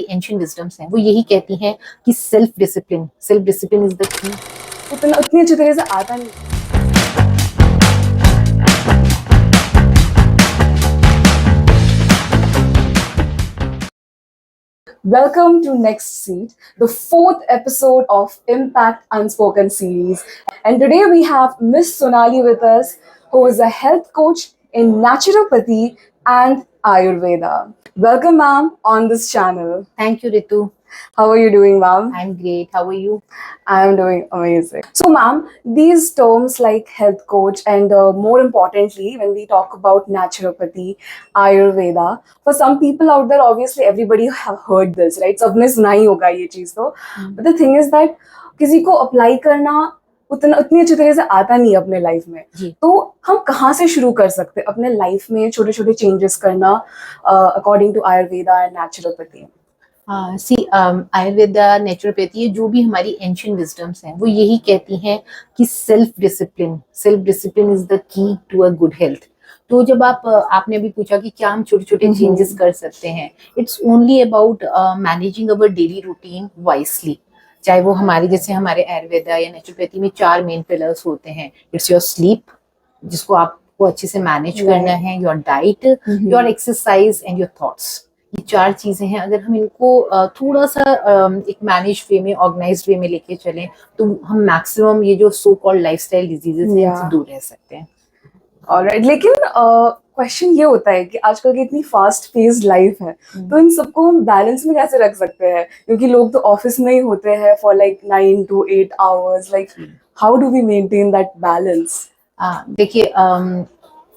Ancient wisdom's हैं वो यही कहती हैं कि सेल्फ डिसिप्लिन इज द की। उतनी अच्छी तरह से आता नहीं। Welcome to Next Seat, the fourth episode of Impact Unspoken series. And today we have Miss Sonali with us, who is a health coach in naturopathy and Ayurveda. Welcome, ma'am, on this channel. Thank you Ritu. How are you doing, ma'am? I am great, how are you? I am doing amazing. So, ma'am, these terms like health coach and more importantly, when we talk about naturopathy, Ayurveda, for some people out there, obviously everybody have heard this, right? सबने सुना ही होगा ये चीज तो. But the thing is that किसी को apply करना उतनी अच्छी तरह से आता नहीं है अपने लाइफ में. तो हम कहाँ से शुरू कर सकते हैं अपने लाइफ में छोटे छोटे चेंजेस करना according to Ayurveda and naturopathy? Ayurveda naturopathy जो भी हमारी एंशिएंट विजडम्स हैं वो यही कहती हैं कि self discipline is the key to a good health. तो जब आपने अभी पूछा कि क्या हम छोटे छोटे चेंजेस कर सकते हैं, it's only about managing our daily routine wisely. चाहे वो जैसे हमारे आयुर्वेदा या नेचुरोपैथी में 4 मेन पिलर्स होते हैं। इट्स योर स्लीप, जिसको आपको अच्छे से मैनेज करना है, your diet, your exercise and your thoughts. ये 4 चीजें हैं। अगर हम इनको थोड़ा सा एक मैनेज वे में, ऑर्गेनाइज्ड वे में लेके चलें तो हम मैक्सिमम ये जो सो कॉल्ड लाइफस्टाइल डिजीजेस हैं इनसे दूर रह सकते हैं। ऑलराइट, लेकिन क्वेश्चन ये होता है कि आजकल की इतनी फास्ट पेस्ड लाइफ है, तो इन सबको हम बैलेंस में कैसे रख सकते हैं? क्योंकि लोग तो ऑफिस में ही होते हैं for like 9 to 8 hours. Like how do we maintain that balance? देखिए,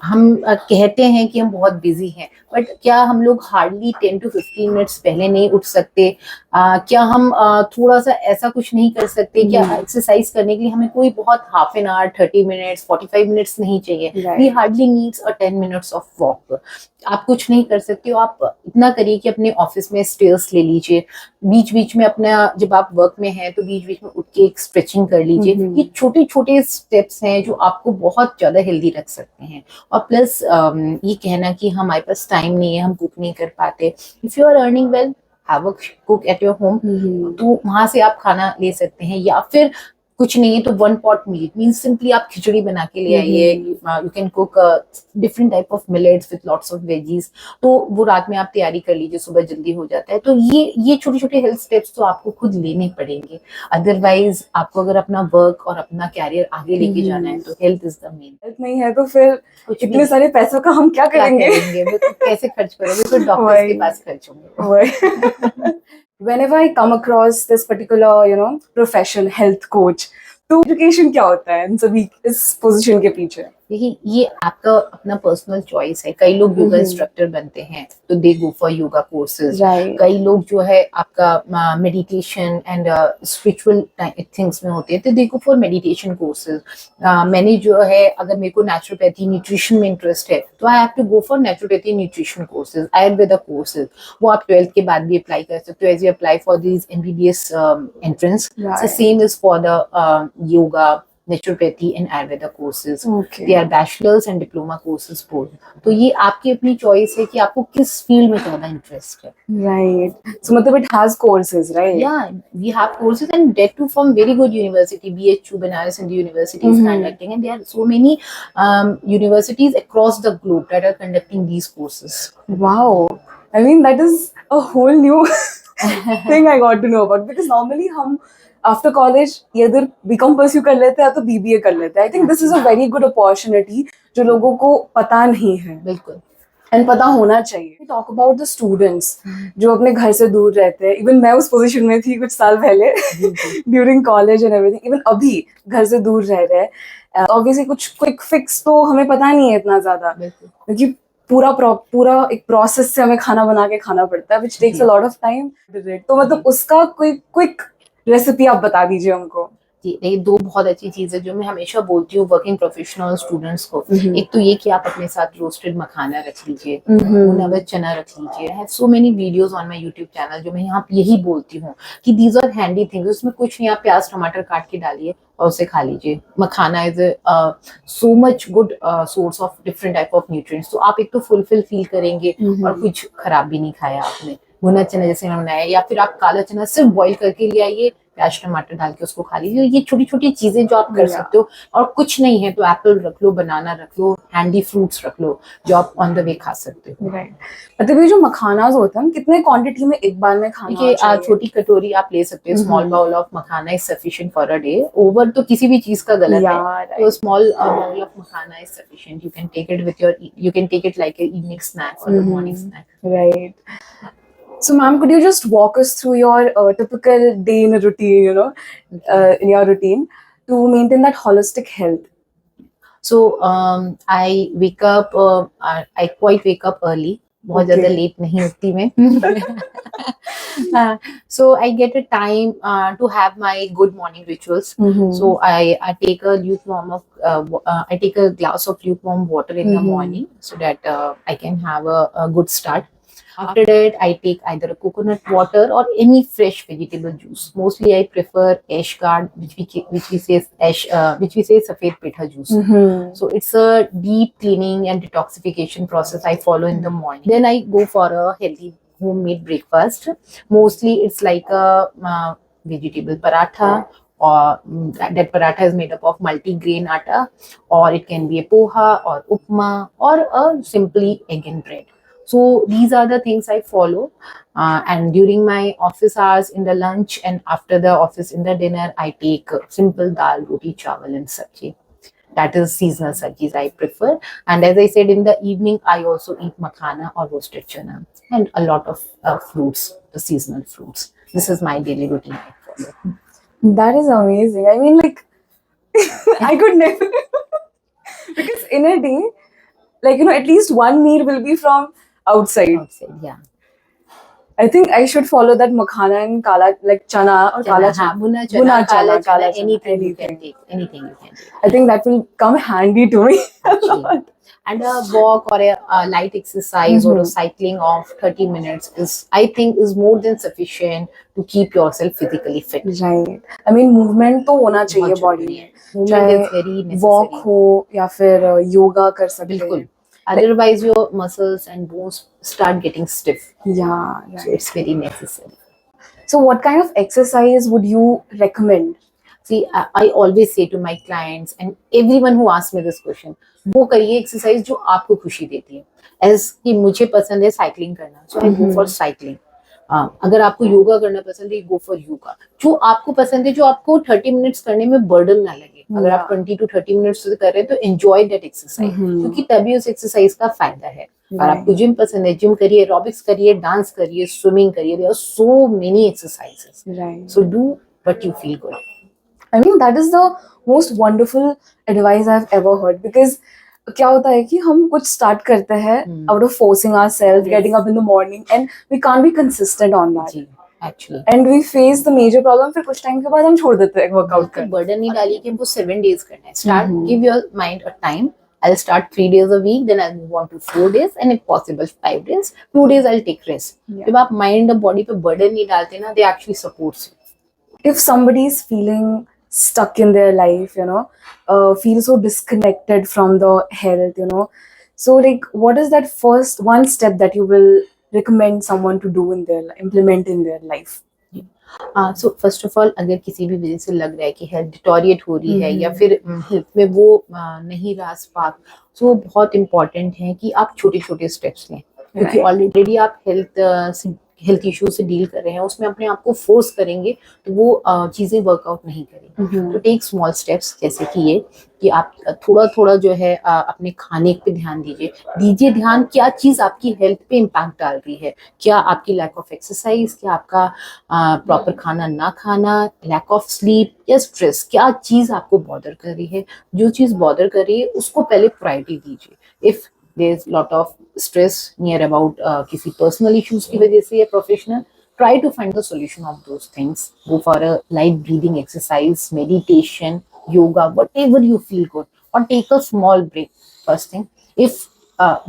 हम कहते हैं कि हम बहुत बिजी हैं, बट क्या हम लोग हार्डली 10 to 15 मिनट्स पहले नहीं उठ सकते? क्या हम थोड़ा सा ऐसा कुछ नहीं कर सकते? क्या एक्सरसाइज करने के लिए हमें कोई बहुत half an hour, 30 minutes, 45 minutes नहीं चाहिए? We hardly needs a 10 minutes of walk. आप कुछ नहीं कर सकते हो, आप इतना करिए कि अपने ऑफिस में स्टेयर्स ले लीजिए, बीच बीच में अपना, जब आप वर्क में हैं तो बीच बीच में उठ के एक स्ट्रेचिंग कर लीजिए। ये छोटे छोटे स्टेप्स हैं जो आपको बहुत ज्यादा हेल्दी रख सकते हैं। और प्लस ये कहना कि हमारे पास टाइम नहीं है, हम कुक नहीं कर पाते, if you are earning well, have a cook at your home, तो वहां से आप खाना ले सकते हैं। या फिर कुछ नहीं है तो 1 pot मील मीन्स सिंपली आप खिचड़ी बना के ले आइए। You can cook different type of millets with lots of veggies, तो वो रात में आप तैयारी कर लीजिए, सुबह जल्दी हो जाता है। तो ये छोटे छोटे हेल्थ स्टेप्स तो आपको खुद लेने पड़ेंगे। अदरवाइज आपको अगर अपना वर्क और अपना कैरियर आगे लेके जाना है तो health is the main. Health नहीं है तो फिर इतने सारे पैसों का हम क्या करेंगे? कैसे खर्च करोगे? फिर डॉक्टर्स के पास खर्च होंगे। Whenever I come across this particular, profession, health coach, तो एजुकेशन क्या होता है इन सभी इस पोजीशन के पीछे? देखिए, ये आपका अपना पर्सनल चॉइस है। कई लोग योगा इंस्ट्रक्टर बनते हैं तो दे गो फॉर योगा कोर्सेज। कई लोग जो है आपका मेडिटेशन एंड स्पिरिचुअल थिंग्स में होते हैं तो दे गो फॉर मेडिटेशन कोर्सेज। मैंने जो है, अगर मेरे को नेचुरोपैथी न्यूट्रिशन में इंटरेस्ट है तो I have to go for naturopathy nutrition courses, Ayurveda courses. वो आप 12th के बाद भी अप्लाई कर सकते हो as you apply for this MBBS entrance. Same is for the yoga, naturopathy and ayurveda courses. They are bachelor's and diploma courses both. तो ये आपकी अपनी चॉइस है कि आपको किस फील्ड में ज्यादा इंटरेस्ट है। Right. So मतलब it has courses, right? Yeah, we have courses and that too from very good university. BHU, Banaras Hindu University is conducting, and there are so many universities across the globe that are conducting these courses. Wow. I mean, that is a whole new thing I got to know about, because normally हम after college इधर BCom pursue कर लेते हैं तो BBA कर लेते हैं। I think this is a very good opportunity जो लोगों को पता नहीं है। बिल्कुल, एंड पता होना चाहिए। टॉक अबाउट द स्टूडेंट्स जो अपने घर से दूर रहते हैं। इवन मैं उस पोजीशन में थी कुछ साल पहले during college and everything. Even अभी घर से दूर रह रहे हैं, ऑब्वियसली कुछ क्विक फिक्स तो हमें पता नहीं है इतना ज्यादा, क्योंकि पूरा एक प्रोसेस से हमें खाना बना के खाना पड़ता है, which takes a lot of time. तो मतलब उसका कोई क्विक रेसिपी आप बता दीजिए हमको। जी, ये 2 बहुत अच्छी चीज़ जो मैं हमेशा बोलती हूँ वर्किंग प्रोफेशनल स्टूडेंट्स को। एक तो ये कि आप अपने साथ रोस्टेड मखाना रख लीजिए, भुना हुआ चना रख लीजिए। I have so many videos on my YouTube channel जो मैं यहाँ यही बोलती हूँ कि दीज आर हैंडी थिंग्स। उसमें कुछ नहीं, आप प्याज टमाटर काट के डालिए और उसे खा लीजिए। Makhana is so much good source of different type of nutrients. तो आप एक तो फुलफिल फील करेंगे और कुछ खराब भी नहीं खाया आपने। भुना चना जैसे मैंने बनाया, या फिर आप काला चना सिर्फ बॉईल करके ले आइए, प्याज टमाटर डाल के उसको खा लीजिए। ये छोटी छोटी चीजें जो आप कर Yeah. सकते हो। और कुछ नहीं है तो एप्पल रख लो, बनाना रख लो, हैंडी फ्रूट्स रख लो जो आप ऑन द वे खा सकते हो। राइट, मतलब ये जो मखानास होते हैं कितने क्वांटिटी में एक बार में खाना देखिए चाहिए? छोटी कटोरी आप ले सकते हो, small bowl of makhana is sufficient for a day. Over तो किसी भी चीज का गलत है, Yeah, तो small bowl of makhana is sufficient. You can take it with your, you can take it like a evening snack or a morning snack. right. So, ma'am, could you just walk us through your typical day in a routine, in your routine to maintain that holistic health? So I wake up, I quite wake up early, बहुत Okay. ज़्यादा late नहीं उठती मैं। So I get a time to have my good morning rituals. So I take a lukewarm of I take a glass of lukewarm water in the morning so that I can have a good start. After that, I take either a coconut water or any fresh vegetable juice. Mostly, I prefer Ash Guard, which we say Ash, which we say Safed Petha juice. So it's a deep cleaning and detoxification process I follow in the morning. Then I go for a healthy homemade breakfast. Mostly, it's like a vegetable paratha, or that paratha is made up of multi-grain atta, or it can be a poha or upma, or a simply egg and bread. So these are the things I follow, and during my office hours in the lunch and after the office in the dinner, I take simple dal, roti, chawal and sabji. That is seasonal sabjis I prefer. And as I said, in the evening, I also eat makhana or roasted chana and a lot of fruits, the seasonal fruits. This is my daily routine I follow. That is amazing. I mean, like, I could never. Because in a day, like, at least one meal will be from outside. Outside, yeah. I think I should follow that makhana and kala, like chana or kala chana. Bhuna Bhuna chana, kala kala chana, chana, anything you can take, anything you can take. I think that will come handy to me. Actually. And a walk or a light exercise or a cycling of 30 minutes is, I think, is more than sufficient to keep yourself physically fit. Right. I mean, movement तो होना चाहिए बहुत body जरूरी में. है. Movement चाहे is very necessary. walk हो या फिर yoga कर सकते हैं. बिल्कुल. Otherwise, your muscles and bones start getting stiff. Yeah, So right. it's very necessary. So what kind of exercise would you recommend? See, I always say to my clients and everyone who asks me this question, वो करिए exercise जो आपको खुशी देती है. As कि मुझे पसंद है साइकिलिंग करना, सो आई गो फॉर साइकिलिंग. अगर आपको योगा करना पसंद है, गो फॉर योगा. जो आपको पसंद है, जो आपको 30 मिनट्स करने में बर्डन ना लगे. अगर आप 20 to 30 मिनट्स कर रहे हैं तो एंजॉय दैट एक्सरसाइज, क्योंकि तभी उस एक्सरसाइज का फायदा है. और आपको जिम पसंद है, जिम करिए, एरोबिक्स करिए, डांस करिए, स्विमिंग करिए. There are so many exercises. Right. So do what you feel good. I mean, that is the most wonderful advice I've ever heard, because क्या होता है कि हम कुछ start करते हैं out of forcing ourselves, getting up in the morning, and we can't be consistent on that. Ji, actually. And we face the major problem, फिर कुछ टाइम के बाद हम छोड़ देते हैं वर्कआउट करना. बर्डन नहीं डालिए कि हमको 7 days करना है. Start, give your mind a time. I'll start 3 days a week, then I'll move on to 4 days, and if possible 5 days. 2 days I'll take rest. जब आप mind और body पे burden नहीं डालते ना, they actually supports you. If somebody is feeling stuck in their life, feel so disconnected from the health, so like, what is that first one step that you will recommend someone to do in their implement in their life? So first of all, अगर किसी भी वजह से लग रहा है कि health deteriorate हो रही है या फिर हेल्थ में वो नहीं रहा स्पार्क, तो बहुत इंपॉर्टेंट है कि आप छोटे छोटे स्टेप्स लें. क्योंकि ऑलरेडी आप हेल्थ इश्यूज से डील कर रहे हैं, उसमें अपने आप को फोर्स करेंगे तो वो चीज़ें वर्कआउट नहीं करेंगी. तो टेक स्मॉल स्टेप्स, जैसे कि ये कि आप थोड़ा थोड़ा जो है अपने खाने पे ध्यान दीजिए ध्यान. क्या चीज़ आपकी हेल्थ पे इम्पैक्ट डाल रही है? क्या आपकी लैक ऑफ एक्सरसाइज, क्या आपका प्रॉपर खाना ना खाना, लैक ऑफ स्लीप या स्ट्रेस, क्या चीज़ आपको बॉदर कर रही है? जो चीज़ बॉदर कर रही है उसको पहले प्रायोरिटी दीजिए. If there is lot of stress near about किसी पर्सनल इश्यूज की वजह से या professional, try to find the solution of those things. Go for a light breathing exercise, meditation, yoga, whatever you feel good, or take a small break. First thing, if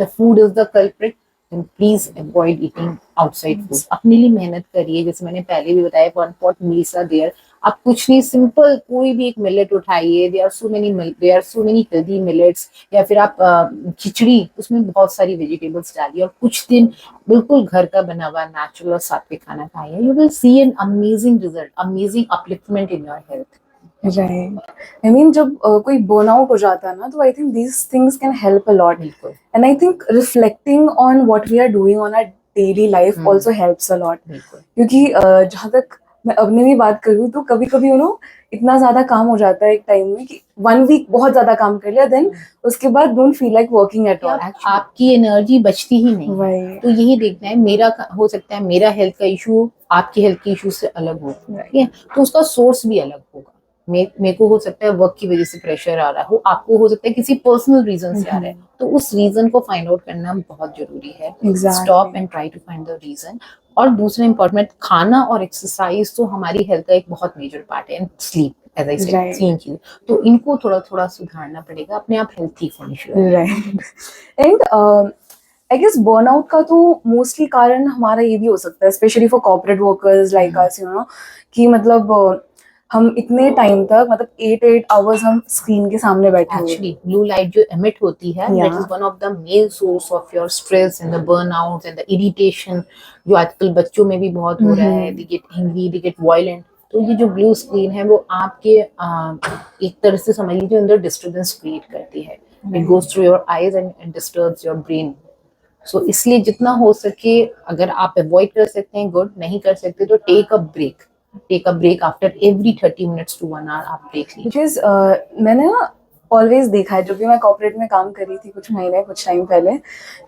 the food is the culprit, then please avoid eating outside food. अपने लिए मेहनत करिए. जैसे मैंने पहले भी बताया, 1 pot meals are there. आप कुछ नहीं, सिंपल कोई भी एक मिलेट उठाइए, there are so many healthy millets, या फिर आप खिचड़ी, उसमें बहुत सारी वेजिटेबल्स डालिए और कुछ दिन बिल्कुल घर का बना हुआ नेचुरल और सात्विक खाना खाइए, you will see an amazing result, amazing upliftment in your health. Right, I mean जब कोई बर्नआउट हो जाता है ना, तो I think these things can help a lot, बिल्कुल and I think reflecting on what we are doing on our daily life also helps a lot. बिल्कुल क्योंकि जहाँ तक मैं अपनी भी बात करूँ तो कभी कभी इतना ज्यादा काम हो जाता है एक टाइम में कि 1 वीक बहुत ज्यादा काम कर लिया, देन उसके बाद don't feel like working at all. आपकी एनर्जी बचती ही नहीं है। Right. तो यही देखना है, हो सकता है मेरा हेल्थ का इशू आपके हेल्थ के इशू से अलग हो, ठीक है, तो उसका सोर्स भी अलग होगा। मेरे को हो सकता है वर्क की वजह से प्रेशर आ रहा हो, आपको हो सकता है किसी पर्सनल रीजन से आ रहा है, तो उस रीजन को फाइंड आउट करना बहुत जरूरी है। Stop and try to find the reason. और दूसरा इंपॉर्टेंट, खाना और एक्सरसाइज तो हमारी हेल्थ का एक बहुत मेजर पार्ट है, and sleep, as I said, thank you. तो इनको थोड़ा थोड़ा सुधारना पड़ेगा, अपने आप हेल्थ ठीक होनी शुरू। Right, and I guess burnout का तो मोस्टली कारण हमारा ये भी हो सकता है, specially for corporate workers like us, कि मतलब हम इतने टाइम तक, मतलब 8 आवर्स हम स्क्रीन के सामने बैठे हुए। एक्चुअली ब्लू लाइट जो एमिट होती है, that is one of the main source of your stress and the burnout and the irritation, जो आजकल बच्चों में भी बहुत हो रहा है, they get angry, they get violent. तो ये जो ब्लू स्क्रीन है, वो आपके एक तरह से समझ लीजिए अंदर डिस्टर्बेंस क्रिएट करती है। It goes through your eyes and disturbs your brain. So इसलिए जितना हो सके, अगर आप अवॉइड कर सकते हैं गुड, नहीं कर सकते तो take a break after every 30 minutes to 1 hour आप ब्रेक लीजिए। बिकॉज मैंने ना ऑलवेज देखा है, जब भी मैं कॉर्पोरेट में काम कर रही थी कुछ टाइम पहले,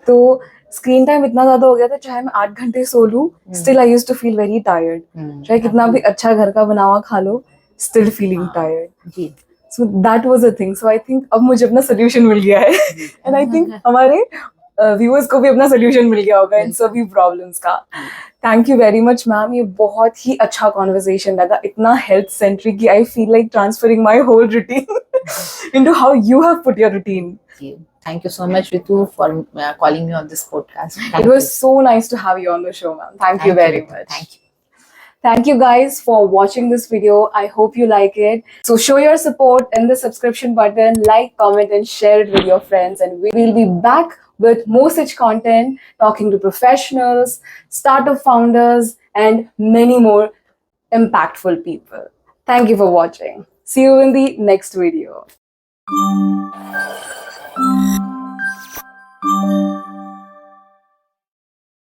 तो स्क्रीन टाइम इतना ज्यादा हो गया था, चाहे मैं 8 घंटे सो लूं, still I used to feel very tired. चाहे कितना भी अच्छा घर का बना हुआ खा लो, स्टिल फीलिंग टायर्ड। जी, so that was a thing. So I think अब मुझे अपना सोल्यूशन मिल गया है, एंड आई थिंक हमारे व्यूअर्स को भी अपना सोल्यूशन मिल गया होगा इन सभी प्रॉब्लम्स का। Thank you very much ma'am, ये बहुत ही अच्छा कॉन्वर्सेशन लगा, इतना हेल्थ सेंट्रिक कि I feel like transferring my whole routine into how you have put your routine. Thank you so much, Ritu, for calling me on this podcast. It was so nice to have you on the show, ma'am. Thank you very much. Thank you. Thank you guys for watching this video. I hope you like it. So show your support in the subscription button, like, comment and share it with your friends, and we will be back with more such content, talking to professionals, startup founders and many more impactful people. Thank you for watching. See you in the next video.